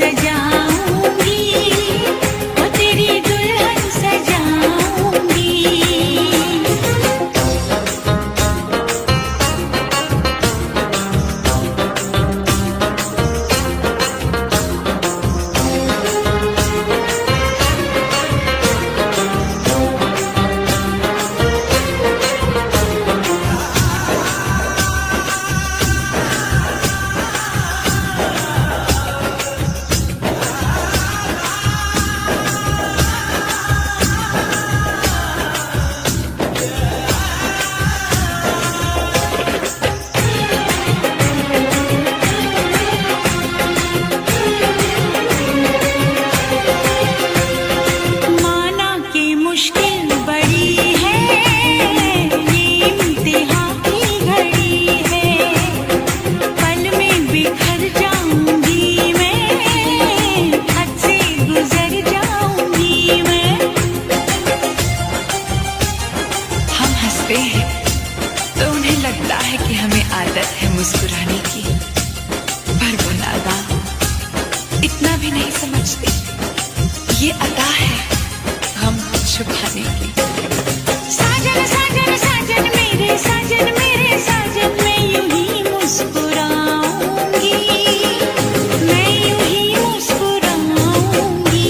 सजाऊंगी, वो तेरी दुल्हन सजाऊंगी। माना कि मुश्किल बड़ी है, ये इम्तिहान की घड़ी है, पल में बिखर जाऊंगी मैं, हद से गुजर जाऊंगी मैं। हम हंसते हैं तो उन्हें लगता है कि हमें आदत है मुस्कुराने की, पर वो नादान इतना भी नहीं समझते, ये अता है हम छुपाने की। साजन साजन साजन मेरे साजन मेरे साजन, मैं यूं ही मुस्कुराऊंगी, मैं यूं ही मुस्कुराऊंगी।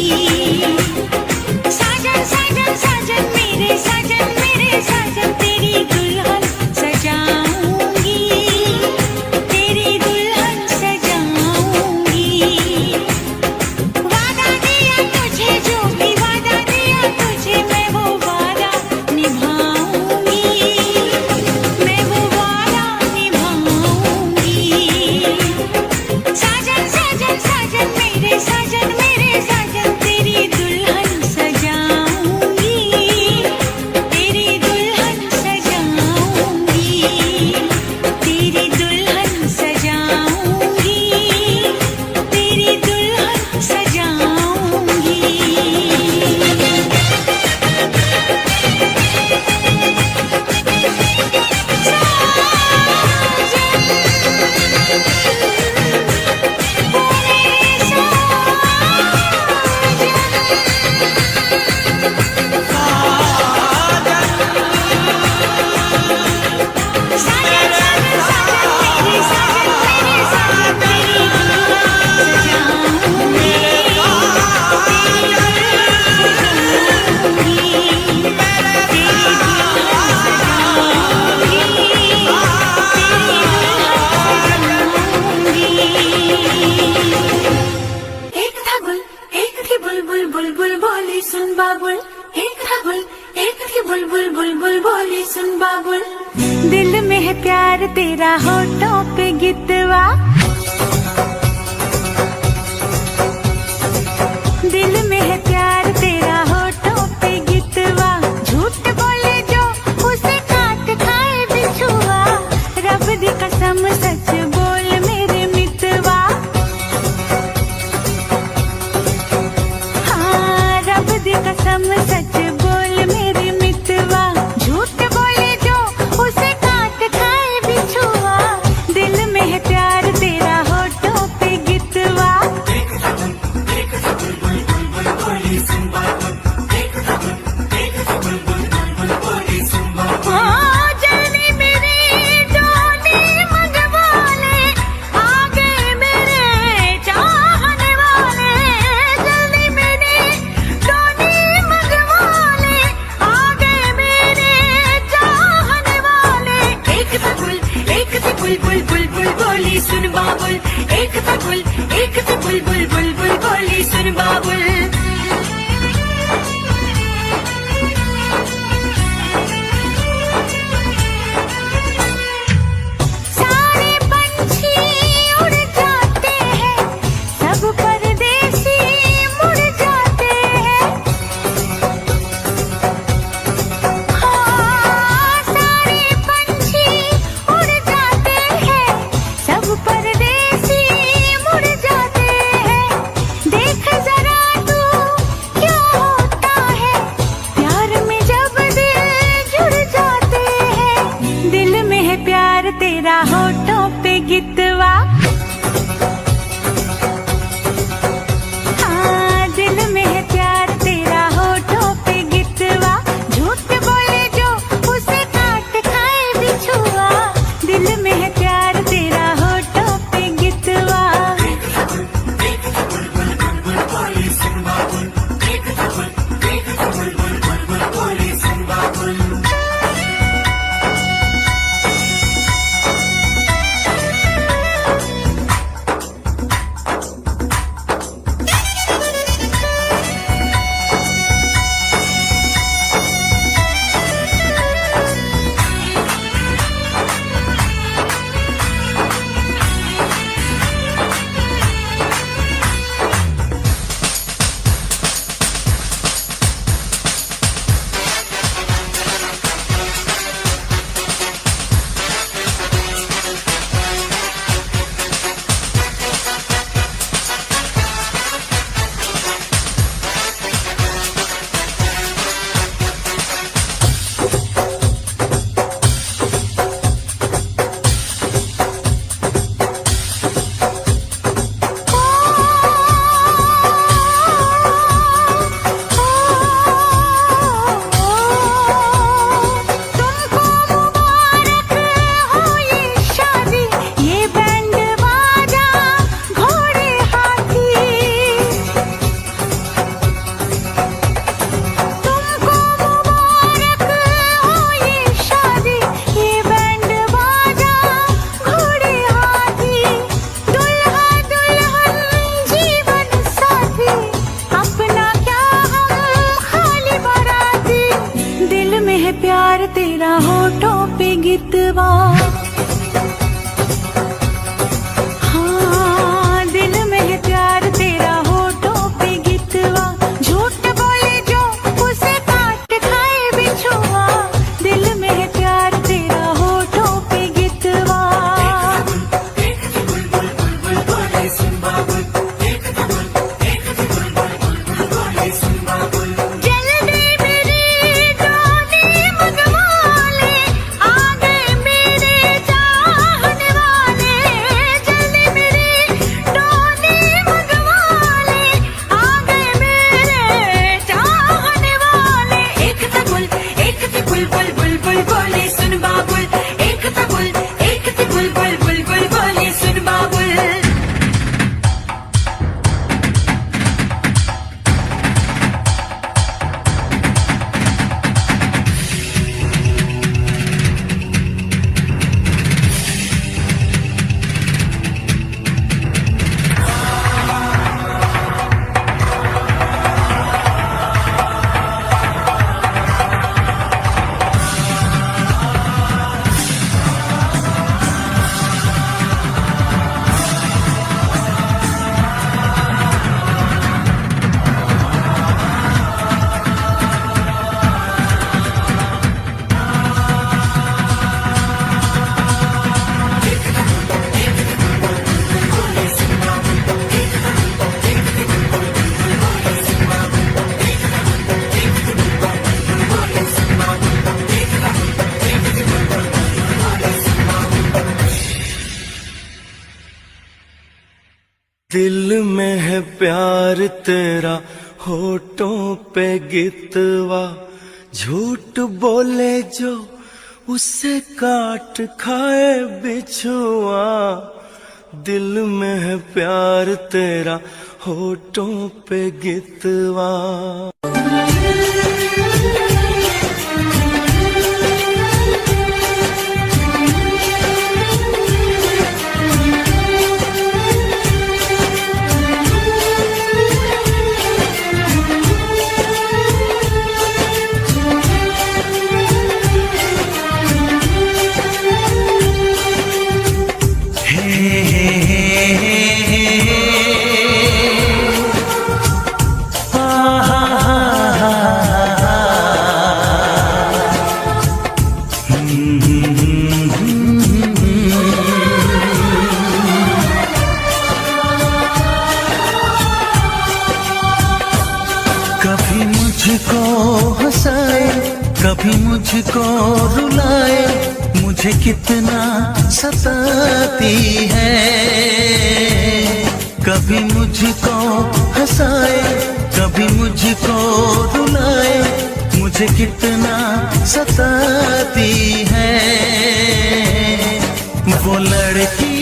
साजन साजन साजन मेरे साजन तेरी दुल्हन सजाऊंगी, तेरी दुल्हन सजाऊंगी। वादा दिया तुझे, जो भी वादा दिया तुझे, मैं वो वादा निभाऊंगी, मैं वो वादा निभाऊंगी। साजन साजन साजन मेरे साजन तेरी दुल्हन सजाऊंगी, तेरी दुल्हन सजाऊंगी, तेरी दुल्हन सजाऊंगी, तेरी दुल्हन सजाऊंगी। एक था गुल, एक थी बुलबुल, बुलबुल बोली सुन बाबुल। एक था गुल, एक थी बुलबुल, बुलबुल बोली सुन बाबुल। दिल में है प्यार तेरा, होठों पे गितवा, दिल में है प्यार तेरा, होठों पे गितवा। झूठ बोले जो उसे काट खाए बिछुआ, रब दी कसम सच बोल मेरे मितवा। हाँ, रब दी कसम सच बोल मेरे मितवा। झूठ बोले जो उसे काट खाए बिछुआ, दिल में है प्यार तेरा, होठों पे गितवा। हाँ, जल्दी मेरी डोली मंगवा ले, आ गए मेरे चाहने वाले। जल्दी मेरी डोली मंगवा ले, आ गए मेरे चाहने वाले। एक था गुल, एक थी बुलबुल, बुलबुल बोली सुन बाबुल। एक था गुल, एक थी बुलबुल, बुलबुल बोली सुन बाबुल। सारे पंछी उड़ जाते हैं, सब परदेसी मुड़ जाते हैं। हाँ, सारे पंछी उड़ जाते हैं, सब परदेसी मुड़ जाते हैं। देख जरा तू क्या होता है, प्यार में जब दिल जुड़ जाते हैं। दिल में है प्यार तेरा, होठों पे गितवा। दिल में है प्यार तेरा, होठों पे गितवा, झूठ बोले जो उसे काट खाए बिछुआ। दिल में है प्यार तेरा, होठों पे गितवा। कभी मुझको हंसाए, कभी मुझको रुलाए, मुझे कितना सताती है। कभी मुझको हंसाए, कभी मुझको रुलाए, मुझे कितना सताती है। वो लड़की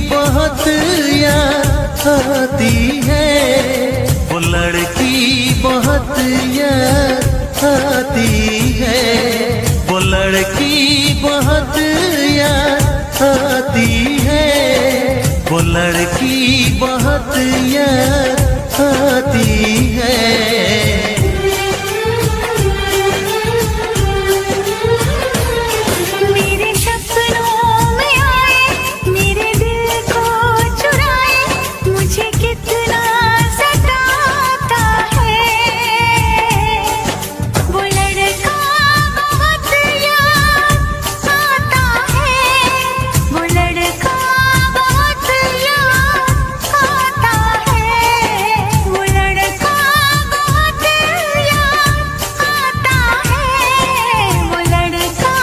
बहुत याद आती है, वो लड़की बहुत याद आती है, वो लड़की बहुत याद आती है, वो लड़की बहुत याद आती है। मेरे सपनों में आए, मेरे दिल को चुराए, मुझे कितना सताता है। वो लड़का बहुत याद आता है, वो लड़का बहुत याद आता है, वो लड़का बहुत याद आता है, वो लड़का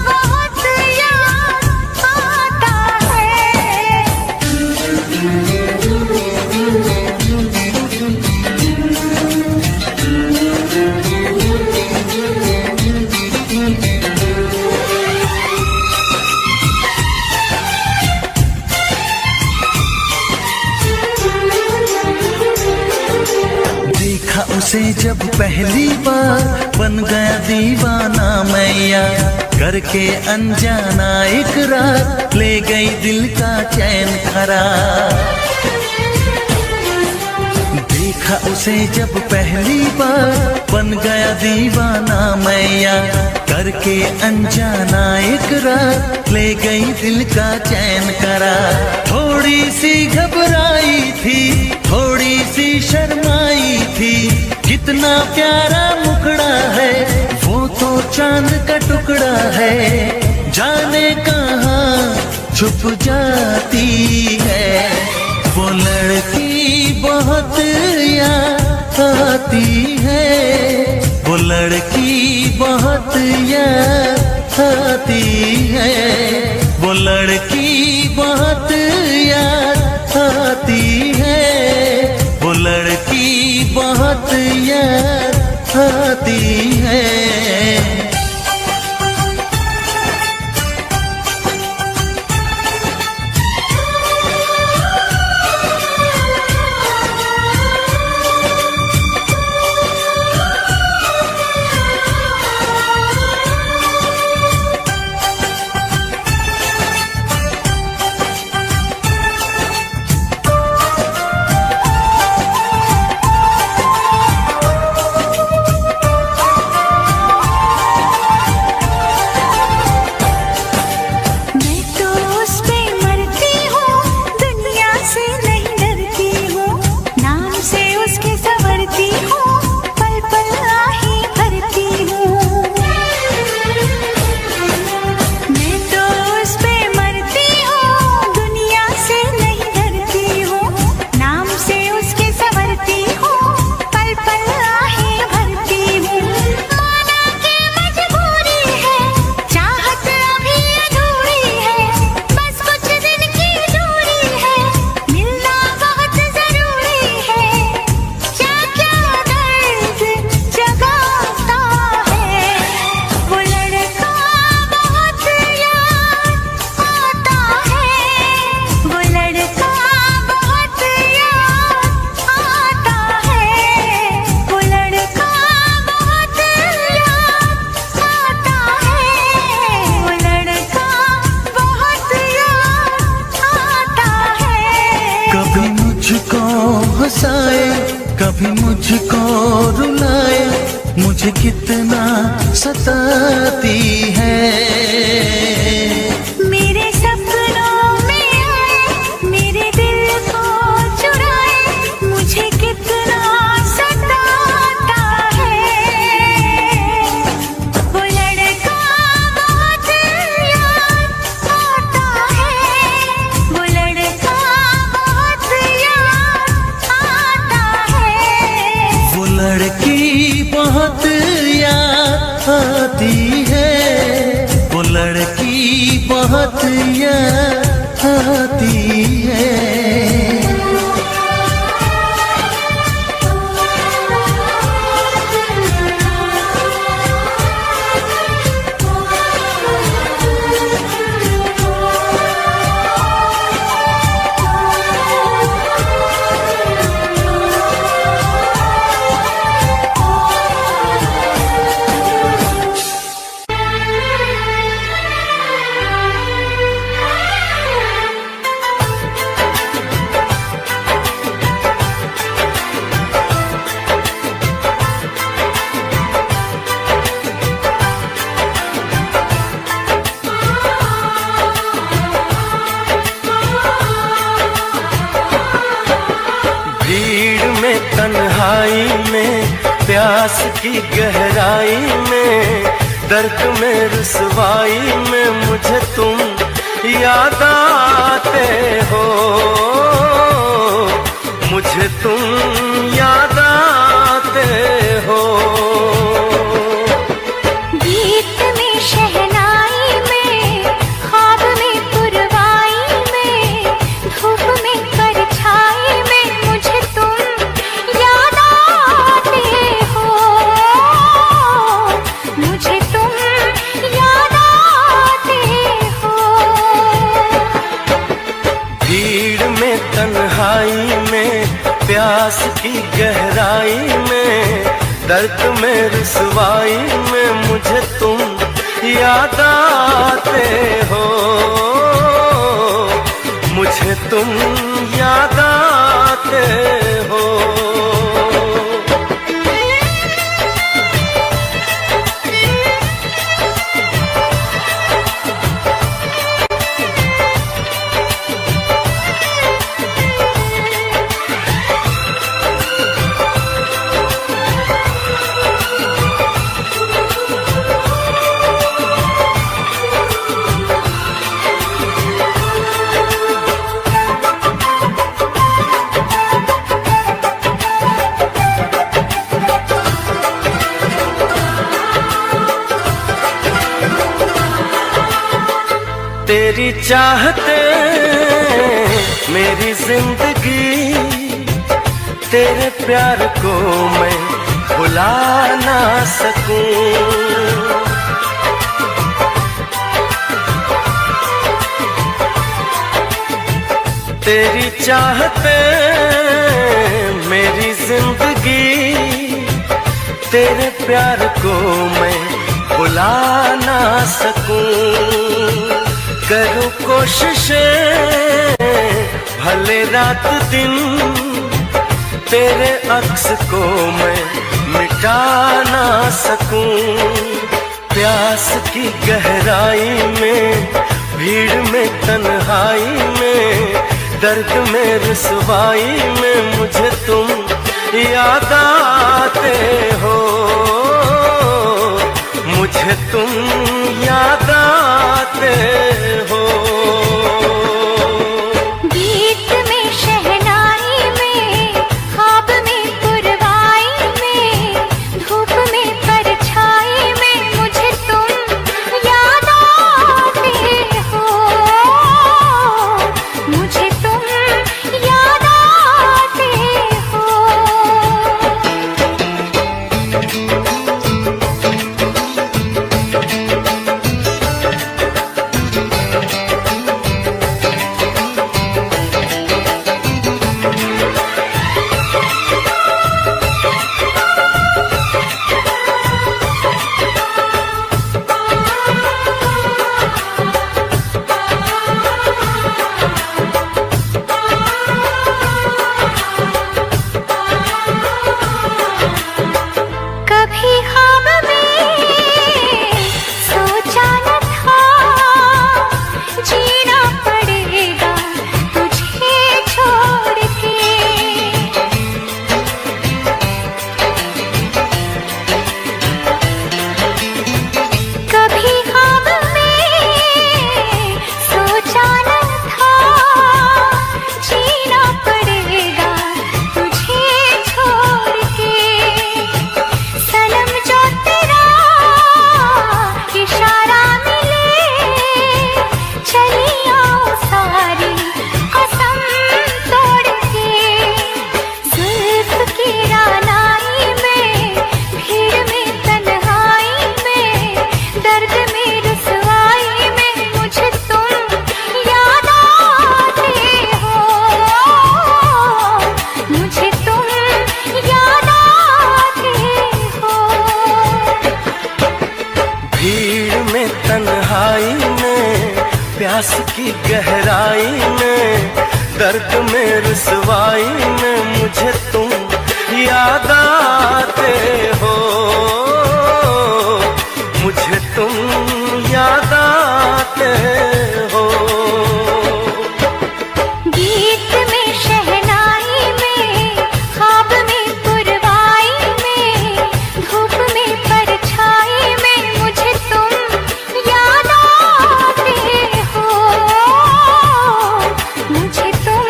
बहुत याद आता देखा उसे जब पहली बार, बन गया दीवाना मैया, करके अनजाना इकरार, ले गई दिल का चैन करार। देखा उसे जब पहली बार, बन गया दीवाना मैया, करके अनजाना इकरार, ले गई दिल का चैन करार। थोड़ी सी घबराई थी, थोड़ी सी शर्माई थी, कितना प्यारा मुखड़ा है, वो तो चांद का टुकड़ा है, जाने कहाँ छुप जाती है। वो लड़की बहुत याद आती है, वो लड़की बहुत याद आती है, वो लड़की बहुत याद आती है, वो लड़की बहुत याद आती है। कभी मुझको रुलाए, मुझे कितना सताती है। मेरे सपनों में आए, मेरे दिल को चुराए, मुझे कितना सताता है। वो लड़का बहुत याद आता है, वो लड़का बहुत याद आता है। वो लड़की बहुत याद आती है, वो लड़की बहुत याद आती है। भीड़ में तन्हाई में, प्यास की गहराई में, दर्द में रुसवाई में मुझे तुम याद आते हो, मुझे तुम याद आते हो। गीत में शहनाई में, ख्वाब में पुरवाई में, धूप में परछाई में मुझे तुम याद आते हो, मुझे तुम याद आते हो। भीड़ में तन्हाई में, प्यास की गहराई में, दर्द में रुसवाई में मुझे तुम याद आते हो, मुझे तुम याद आते हो। तेरी चाहते मेरी जिंदगी, तेरे प्यार को मैं भुला ना सकूं। तेरी चाहते मेरी जिंदगी, तेरे प्यार को मैं भुला ना सकूं। करूं कोशिशें भले रात दिन, तेरे अक्स को मैं मिटा ना सकूं। प्यास की गहराई में, भीड़ में तन्हाई में, दर्द में रुसवाई में मुझे तुम याद आते हो, मुझे तुम याद आते हो। गीत में शहनाई में, ख्वाब में पुरवाई में, धूप में परछाई में मुझे तुम याद आते हो, मुझे तुम याद आते हो। प्यास की गहराई में, दर्द में रुसवाई में मुझे तुम याद आते हो, मुझे तुम याद आते हो। गीत में शहनाई में, ख्वाब में पुरवाई में, धूप में परछाई में मुझे तुम याद आते हो, मुझे तुम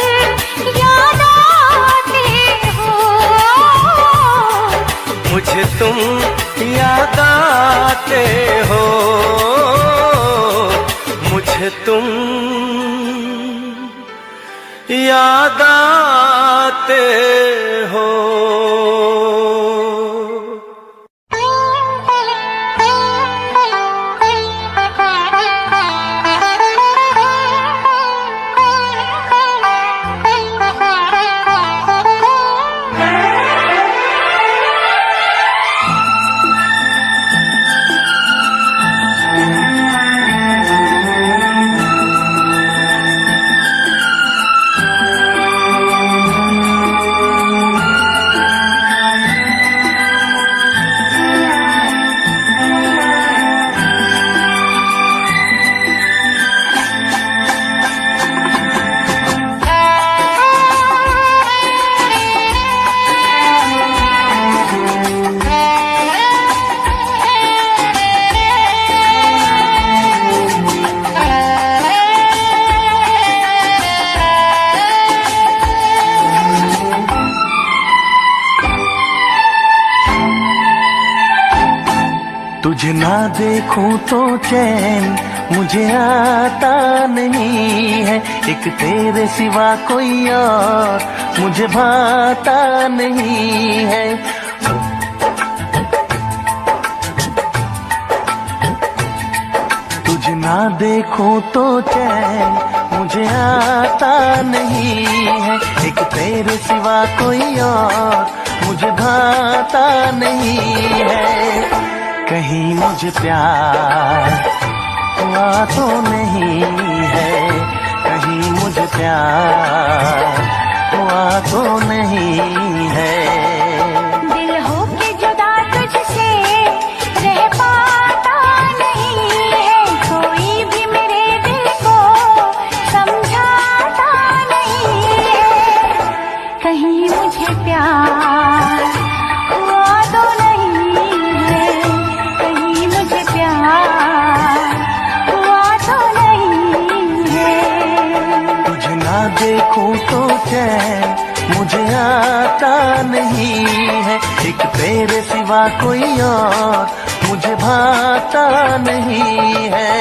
याद आते हो, मुझे तुम याद आते हो, मुझे तुम याद आते हो। तुझे ना देखूं तो चैन मुझे आता नहीं है, एक तेरे सिवा कोई और मुझे भाता नहीं है। तुझे ना देखूं तो चैन मुझे आता नहीं है, एक तेरे सिवा कोई और मुझे भाता नहीं है। कहीं मुझे प्यार हुआ तो नहीं है, कहीं मुझे प्यार हुआ तो नहीं है। दिल हो के जुदा तुझसे रह पाता नहीं है, कोई भी मेरे दिल को समझाता नहीं है। कहीं मुझे प्यार हुआ तो नहीं है, कहीं मुझे प्यार हुआ तो नहीं है। तुझे ना देखूं तो चैन मुझे आता नहीं है, एक तेरे सिवा कोई और मुझे भाता नहीं है।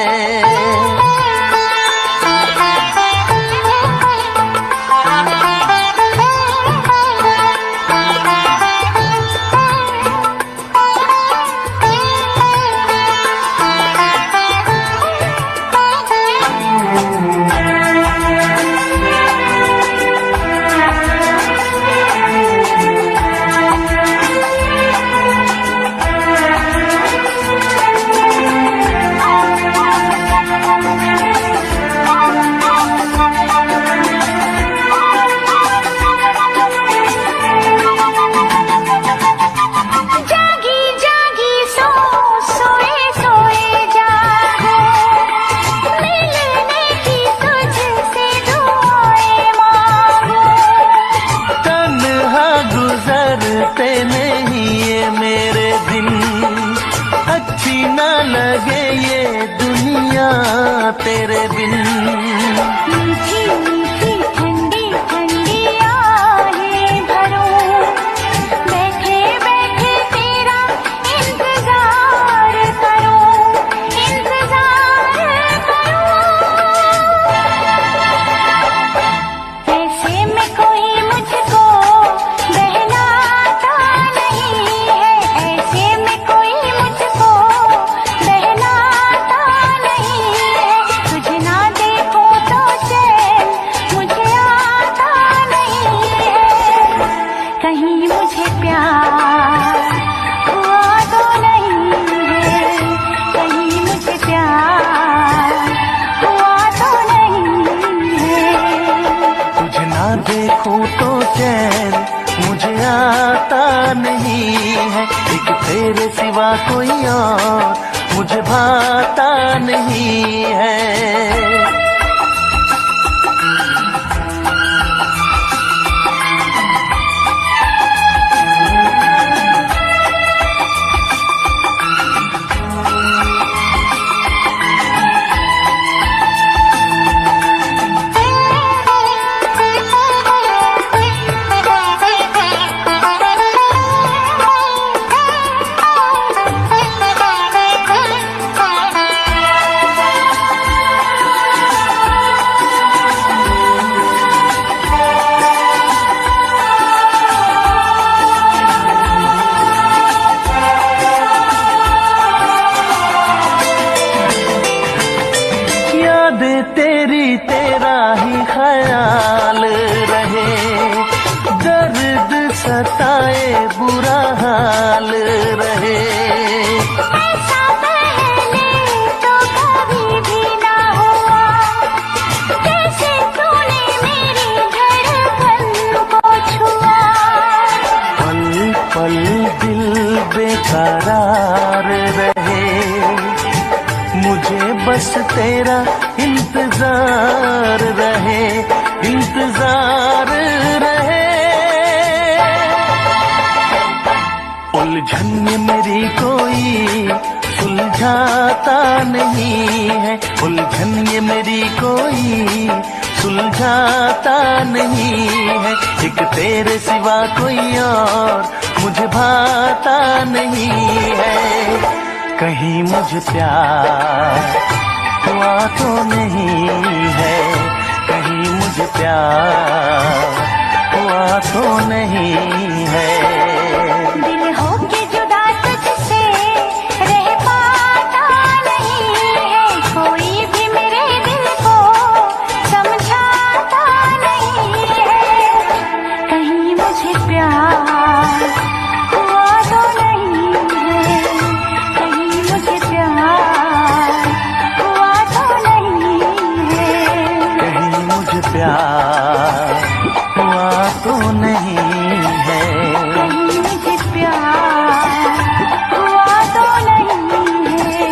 तेरे बिन मीठी मीठी ठंडी ठंडी आहें भरूं, बैठे बैठे तेरा इंतजार करूं, इंतजार करूं। ऐसे में कोई मुझको बहलाता आता नहीं है, एक तेरे सिवा कोई और मुझे भाता नहीं है। तेरी तेरा ही ख्याल रहे, दर्द सताए बुरा हाल रहे। ऐसा पहले तो कभी भी ना हुआ, कैसे तूने मेरी धड़कन को छुआ। पल पल दिल बेकरार रहे, मुझे बस तेरा इंतजार रहे, इंतजार रहे। उलझन में मेरी कोई सुलझाता नहीं है, उलझन ये मेरी कोई सुलझाता नहीं है, एक तेरे सिवा कोई और मुझे भाता नहीं है। कहीं मुझे प्यार हुआ तो नहीं है, कहीं मुझे प्यार हुआ तो नहीं है। दिल होके जुदा तुझसे रह पाता नहीं है, कोई भी मेरे दिल को समझाता नहीं है। कहीं मुझे प्यार हुआ तो नहीं है, कहीं मुझे प्यार हुआ तो नहीं है। कहीं मुझे प्यार हुआ तो नहीं है, कहीं मुझे प्यार हुआ तो नहीं है।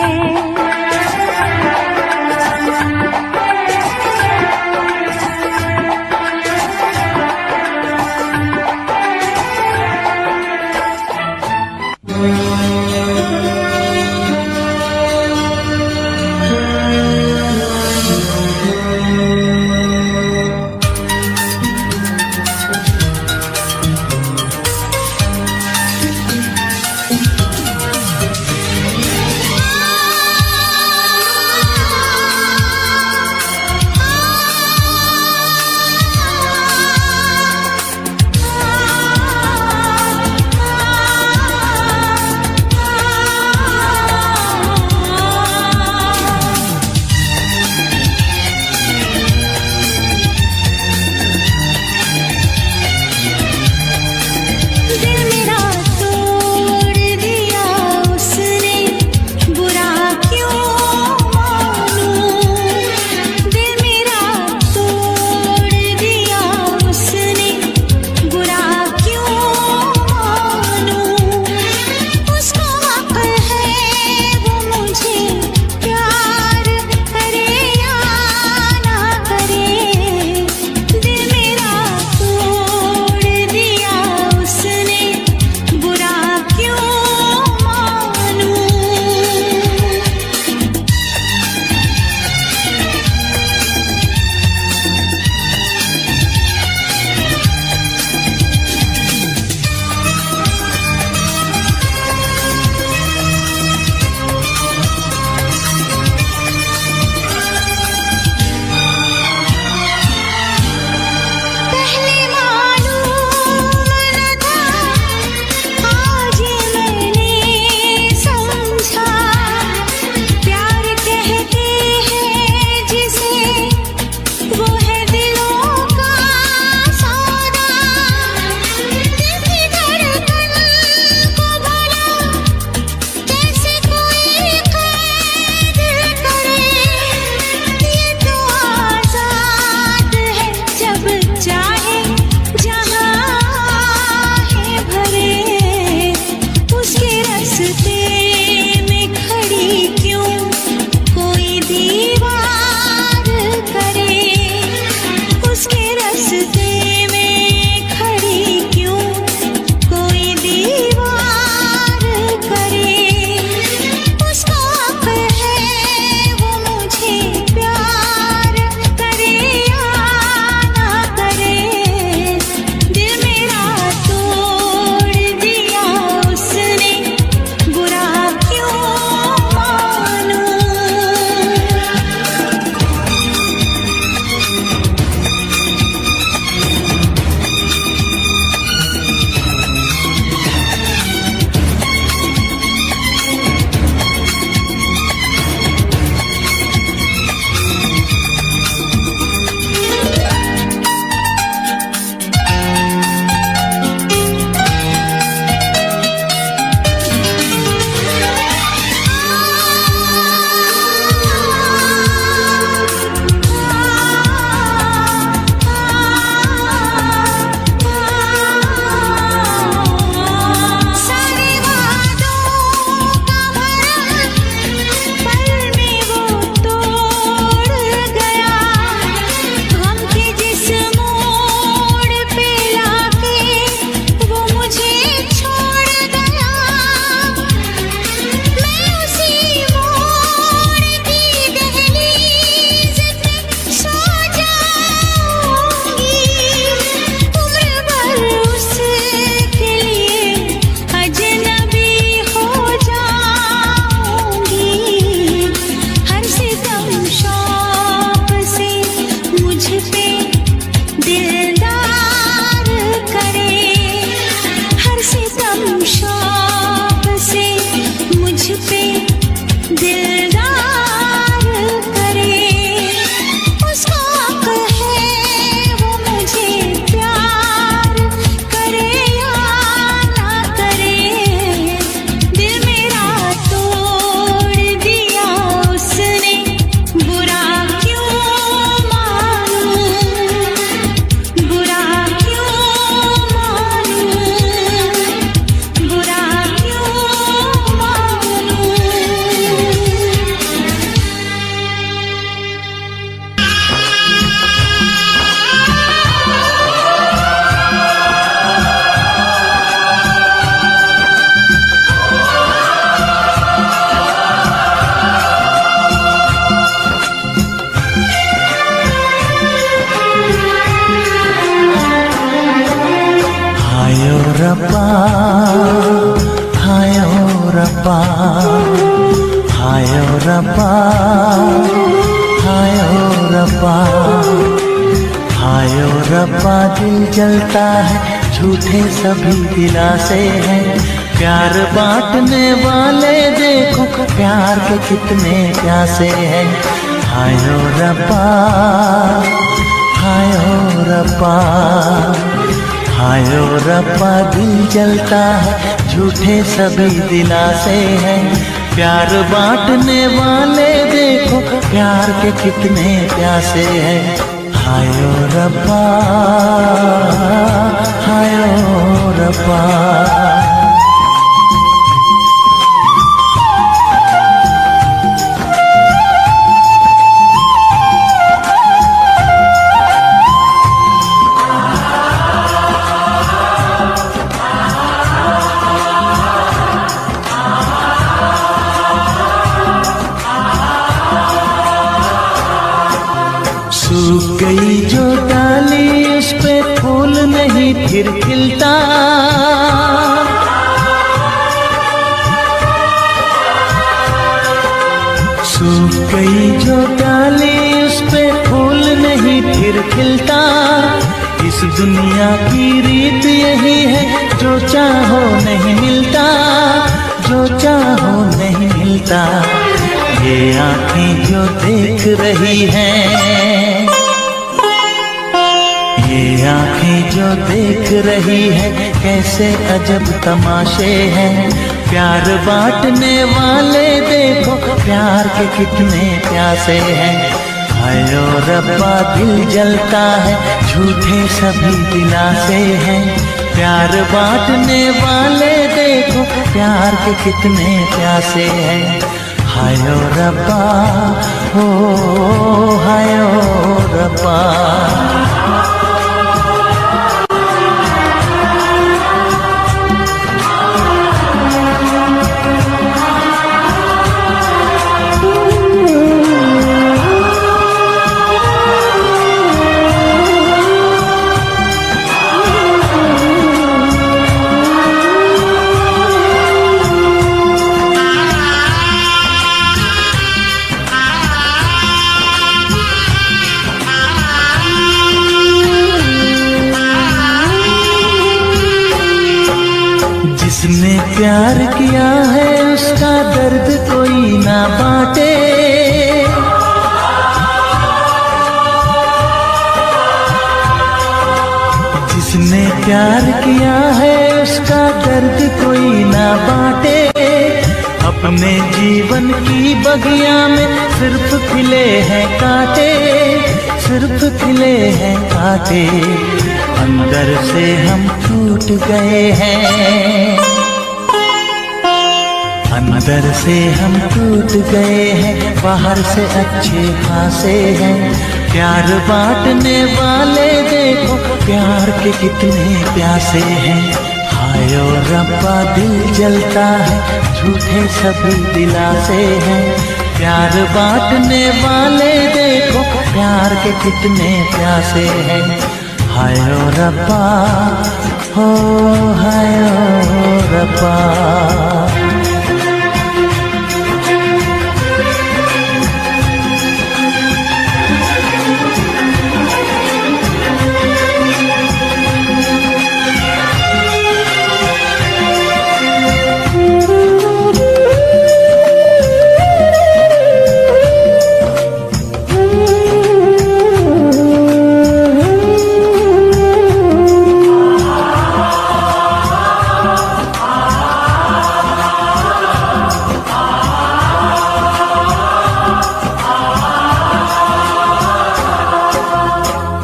हायो रब्बा, हायो रब्बा, हायो रब्बा, हायो रब्बा। दिल जलता है, झूठे सभी दिलासे हैं, प्यार बांटने वाले देखो प्यार के कितने प्यासे हैं। हायो रब्बा, हायो रब्बा, हायो रब्बा। दिल जलता है, झूठे सभी दिलासे हैं, प्यार बांटने वाले देखो प्यार के कितने प्यासे हैं। हायो रब्बा, हायो रब्बा। सूख गई जो डाली उस पे फूल नहीं फिर खिलता, सूख गई जो डाली उस पे फूल नहीं फिर खिलता। इस दुनिया की रीत यही है, जो चाहो नहीं मिलता, जो चाहो नहीं मिलता। ये आँखें जो देख रही हैं, ये आँखें जो देख रही है, कैसे अजब तमाशे हैं। प्यार बांटने वाले देखो प्यार के कितने प्यासे हैं। हायो रब्बा, दिल जलता है, झूठे सभी दिलासे हैं, प्यार बांटने वाले देखो प्यार के कितने प्यासे हैं। हायो रब्बा, हो हायो रब्बा। जिसने प्यार किया है उसका दर्द कोई ना बांटे, जिसने प्यार किया है उसका दर्द कोई ना बांटे। अपने जीवन की बगिया में सिर्फ खिले हैं कांटे, सिर्फ खिले हैं कांटे। अंदर से हम टूट गए हैं, अंदर से हम टूट गए हैं, बाहर से अच्छे खासे हैं। प्यार बांटने वाले देखो प्यार के कितने प्यासे हैं। हायो रब्बा, दिल जलता है, झूठे सभी दिलासे हैं, प्यार बांटने वाले देखो प्यार के कितने प्यासे हैं। हायो रब्बा, हो हायो रब्बा।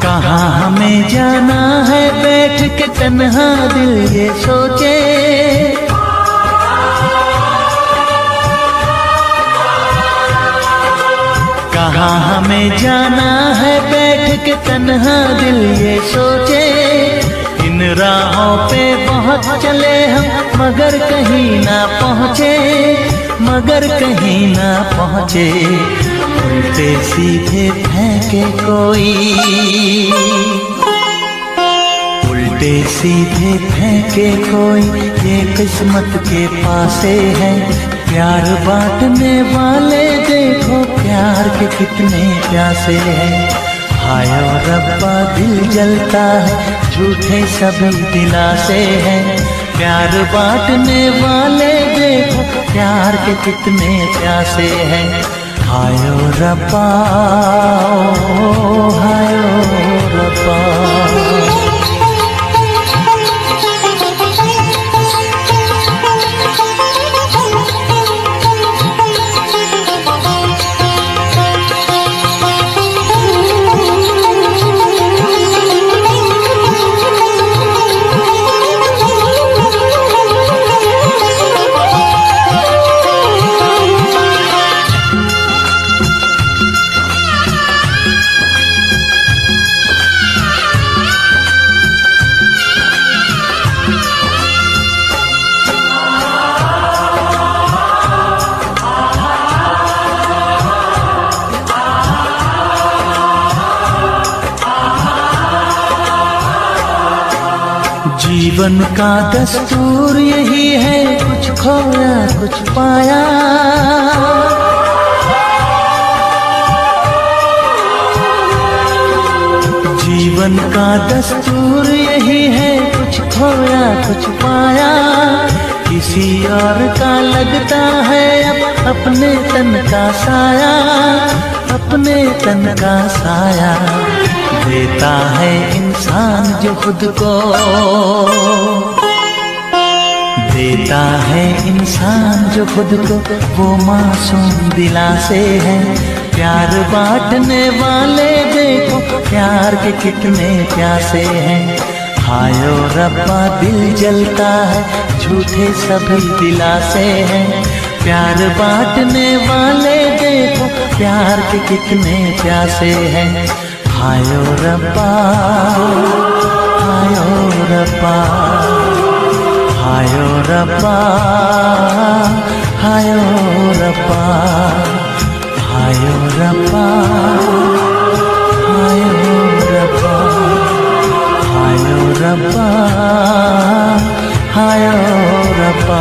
कहाँ हमें जाना है बैठ के तन्हा दिल ये सोचे, कहाँ हमें जाना है बैठ के तन्हा दिल ये सोचे। इन राहों पे बहुत चले हम मगर कहीं ना पहुँचे, मगर कहीं ना पहुँचे। उल्टे सीधे फेंके कोई, उल्टे सीधे फेंके कोई ये किस्मत के पासे है। प्यार बांटने वाले देखो प्यार के कितने प्यासे हैं। हाय ओ रब्बा दिल जलता है झूठे सभी दिलासे हैं। प्यार बांटने वाले देखो प्यार के कितने प्यासे हैं। हाय ओ रब्बा, ओ हाय ओ रब्बा। जीवन का दस्तूर यही है कुछ खोया कुछ पाया। जीवन का दस्तूर यही है कुछ खोया कुछ पाया। किसी और का लगता है अब अपने तन का साया, अपने तन का साया। देता है इंसान जो खुद को, देता है इंसान जो खुद को, वो मासूम दिलासे है। प्यार बांटने वाले देखो प्यार के कितने प्यासे हैं। हाय ओ रब्बा दिल जलता है झूठे सभी दिलासे हैं। प्यार बांटने वाले देखो प्यार के कितने प्यासे हैं। हाय ओ रब्बा, हाय ओ रब्बा, हाय ओ रब्बा, हाय ओ रब्बा, हाय ओ रब्बा, हाय ओ रब्बा, हाय ओ रब्बा, हाय ओ रब्बा।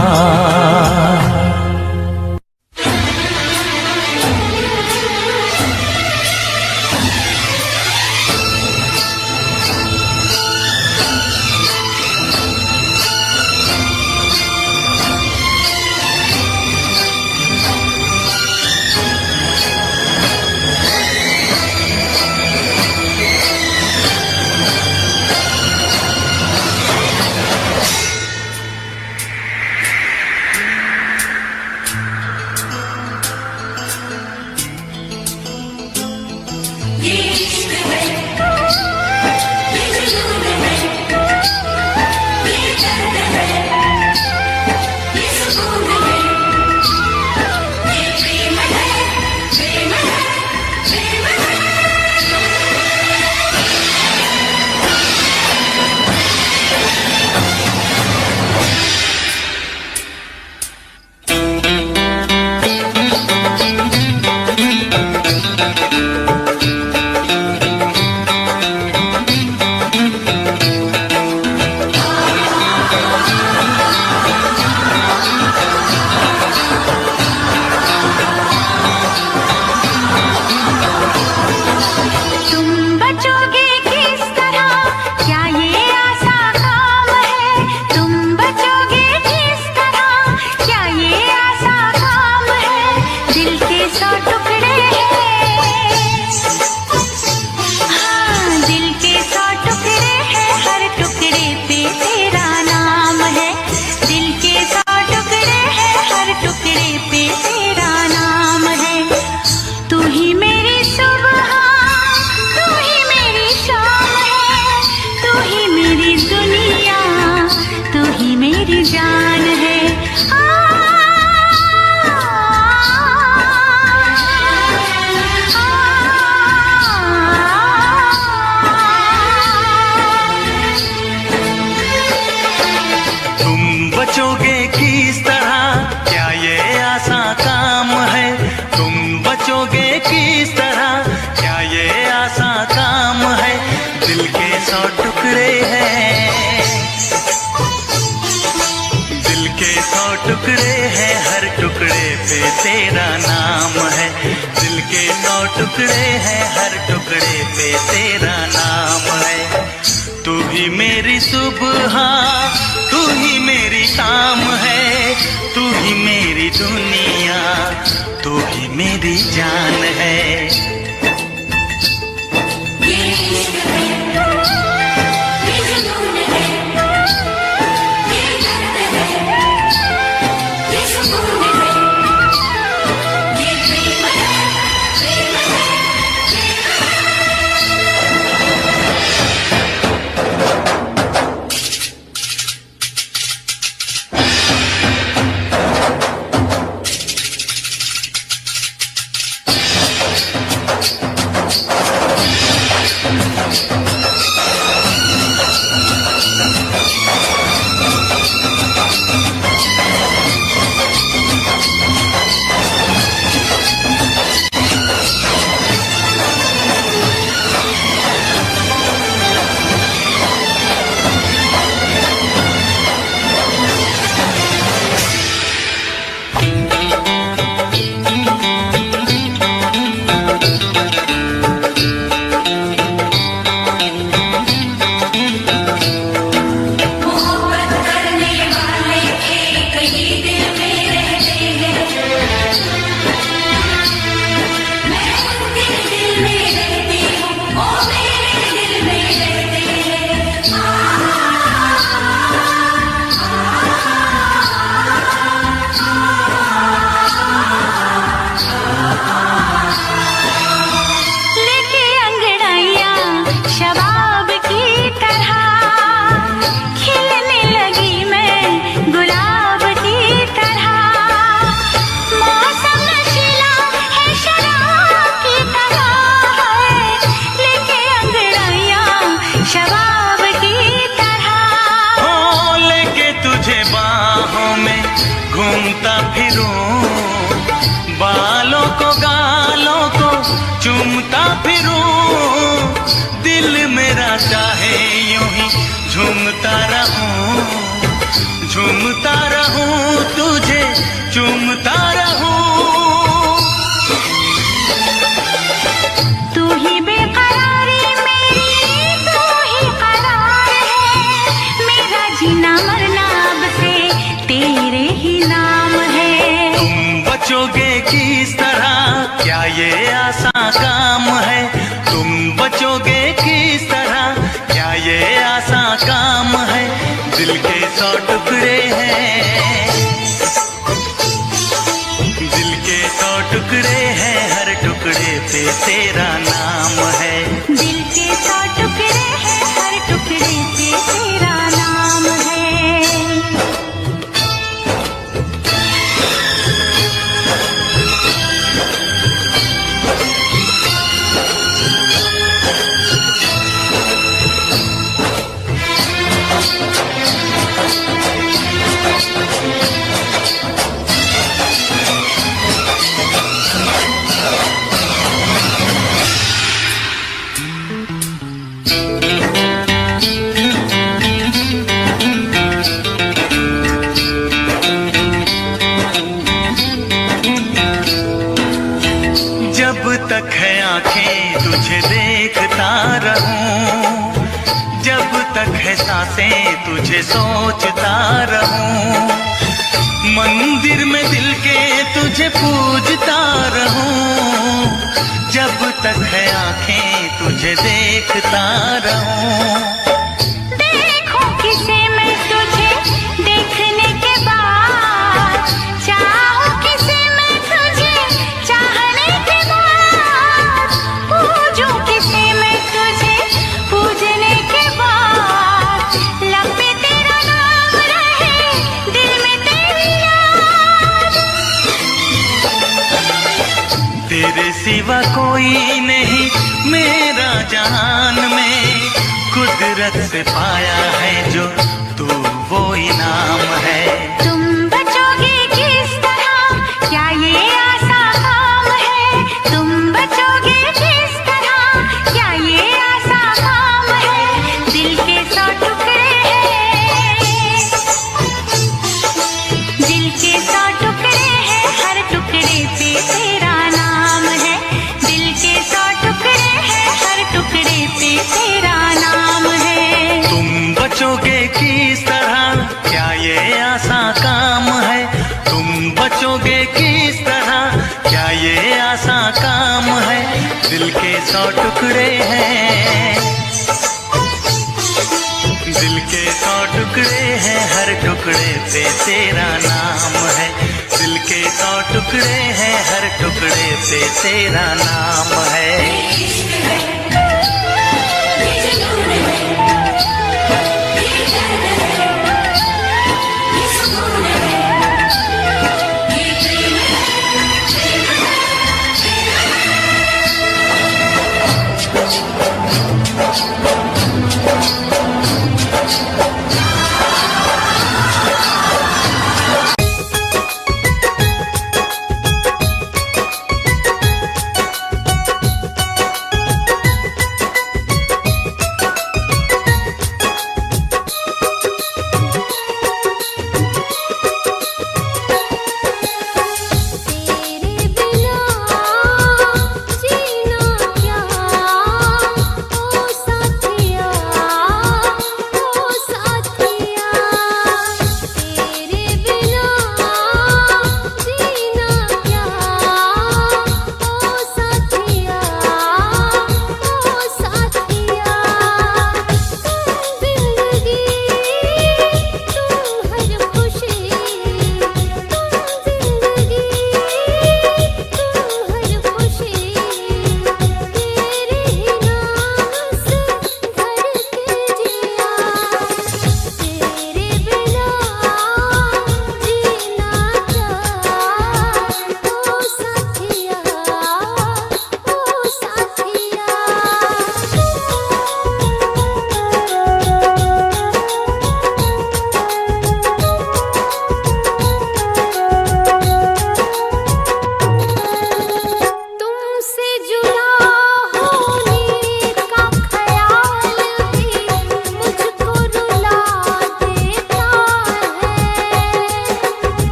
दिल के 100 टुकड़े हैं। के 100 टुकड़े हैं, हर टुकड़े पे तेरा नाम है। दिल के 100 टुकड़े हैं, हर टुकड़े पे तेरा नाम है। तू ही मेरी सुबह, तू ही मेरी शाम है, तू ही मेरी दुनिया, तू ही मेरी जान है। घूमता फिरूं, बालों को गालों को चूमता फिरूं, दिल मेरा चाहे यूं ही झूमता रहूं, झूमता रहूं, तुझे चूमता रहूं। तू ही बेकरारी मेरी, तू ही करार है, मेरा जीना मरना अब से तेरे ही नाम है। तुम बचोगे किस तरह, क्या ये आसान काम है? तुम बचोगे किस तरह, क्या ये आसान काम है? दिल के 100 टुकड़े हैं, दिल के 100 टुकड़े हैं, हर टुकड़े पे तेरा नाम है। दिल के 100 टुकड़े हैं, हर टुकड़े पे तेरा नाम है। जब तक है आंखें तुझे देखता रहूं, जब तक है सांसें तुझे सोचता रहूं, मंदिर में दिल के तुझे पूजता रहूं, जब तक है आंखें तुझे देखता रहूं। देखूं किसे मैं तुझे देखने के बाद, चाहूं किसे मैं तुझे चाहने के बाद, पूजूं किसे मैं तुझे पूजने के बाद, लब पे तेरा नाम रहे, दिल में तेरी याद। तेरे सिवा कोई नहीं मेरा जहान में, कुदरत से पाया है जो तू वो इनाम है। तुम बचोगे किस तरह, क्या ये आसान काम है? तुम बचोगे किस तरह, क्या ये आसान काम है? दिल के 100 टुकड़े हैं, सौ टुकड़े हैं, दिल के 100 टुकड़े हैं, हर टुकड़े पे तेरा नाम है। दिल के 100 टुकड़े हैं, हर टुकड़े पे तेरा नाम है।